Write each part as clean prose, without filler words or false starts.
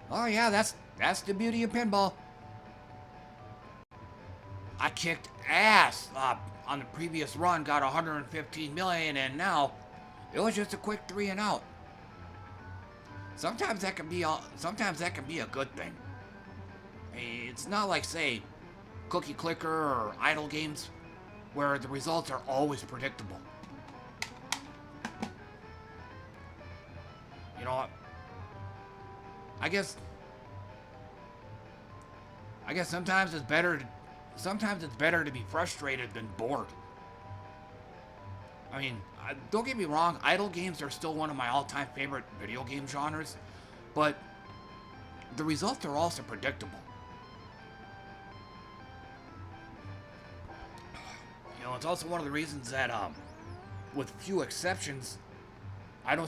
Oh yeah, that's the beauty of pinball. I kicked ass on the previous run, got 115 million, and now it was just a quick 3 and out. Sometimes that can be a good thing. It's not like, say, Cookie Clicker or Idle Games, where the results are always predictable. You know what? I guess I guess sometimes it's better to be frustrated than bored. I mean, don't get me wrong, idle games are still one of my all-time favorite video game genres, but the results are also predictable. You know, it's also one of the reasons that with few exceptions, I don't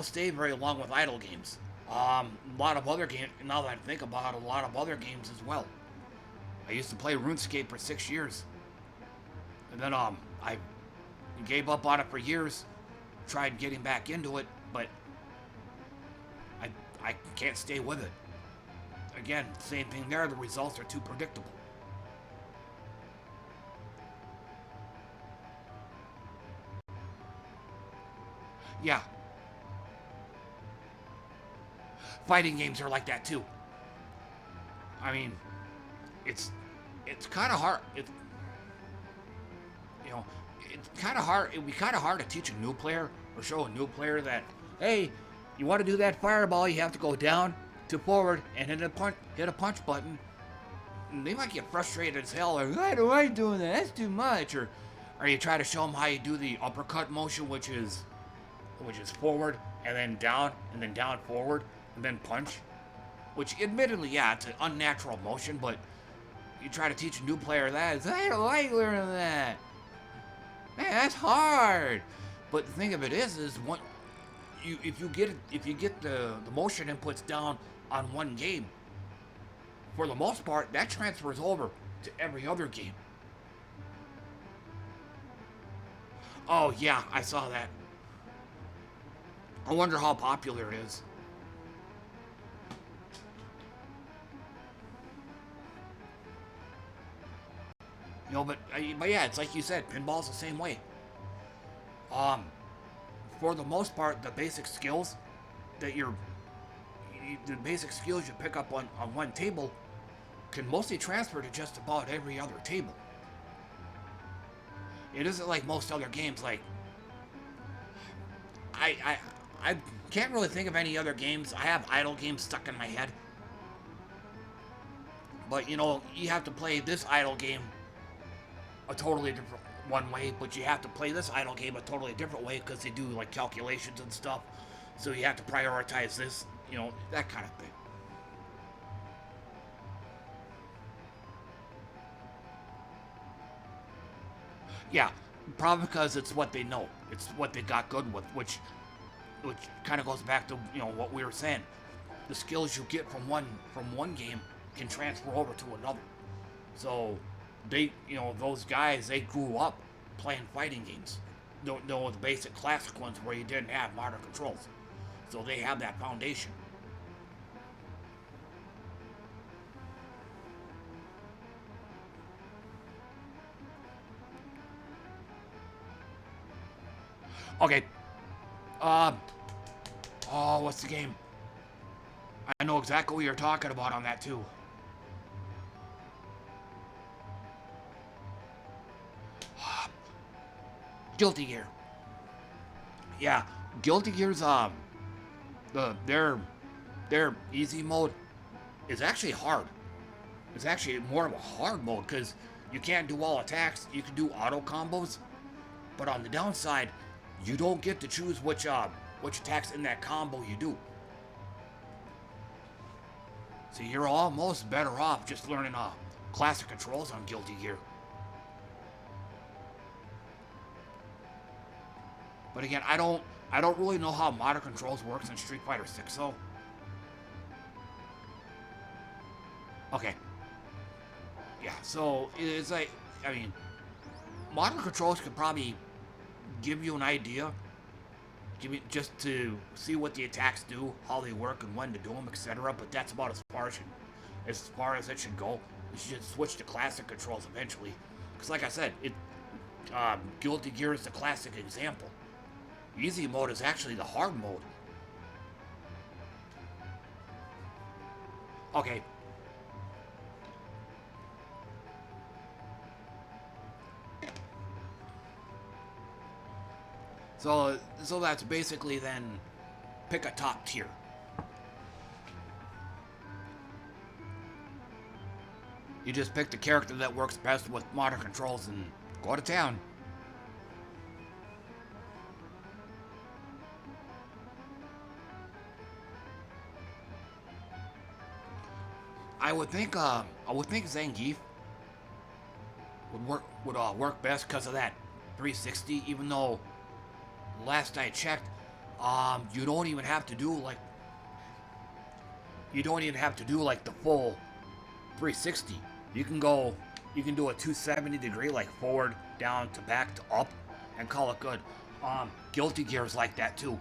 stay very long with idle games. A lot of other games. Now that I think about it, a lot of other games as well. I used to play RuneScape for 6 years, and then I gave up on it for years. Tried getting back into it, but I I can't stay with it. Again, same thing there. The results are too predictable. Yeah, fighting games are like that too. I mean, it's it's kind of hard. You know, it's kind of hard. It'd be kind of hard to teach a new player or show a new player that, hey, you want to do that fireball, you have to go down to forward and hit a punch button. And they might get frustrated as hell. Like, why do I do that? That's too much. Or you try to show them how you do the uppercut motion, which is forward and then down forward and then punch. Which, admittedly, yeah, it's an unnatural motion, but you try to teach a new player that, it's, I don't like learning that. Man, that's hard. But the thing of it is one, if you get the motion inputs down on one game, for the most part, that transfers over to every other game. Oh yeah, I saw that. I wonder how popular it is. You know, but yeah, it's like you said, pinball's the same way. Um, for the most part, that you're the basic skills you pick up on one table can mostly transfer to just about every other table. It isn't like most other games. Like I I I can't really think of any other games. I have idle games stuck in my head, but you know you have to play this idle game a totally different one way, but you have to play this idle game a totally different way because they do like calculations and stuff. So you have to prioritize this, you know, that kind of thing. Yeah, probably because it's what they know. It's what they got good with, which kind of goes back to what we were saying. The skills you get from one game can transfer over to another. So those guys, they grew up playing fighting games. Don't know the basic classic ones where you didn't have modern controls. So they have that foundation. Okay. Uh oh, what's the game? I know exactly what you're talking about on that too. Guilty Gear. Yeah, Guilty Gear's their easy mode is actually hard. It's actually more of a hard mode because you can't do all attacks. You can do auto combos, but on the downside, you don't get to choose which attacks in that combo you do. So you're almost better off just learning classic controls on Guilty Gear. But again, I don't really know how modern controls works in Street Fighter 6 though. Okay. Yeah, so it's like, I mean, modern controls could probably give you an idea just to see what the attacks do, how they work, and when to do them, etc. But that's about as far as it should go. You should switch to classic controls eventually, because like I said, Guilty Gear is the classic example. Easy mode is actually the hard mode. Okay. So that's basically then pick a top tier. You just pick the character that works best with modern controls and go to town. I would think Zangief would work best because of that 360. Even though last I checked, you don't even have to do like the full 360. You can do a 270 degree, like forward, down to back to up, and call it good. Guilty Gear is like that too.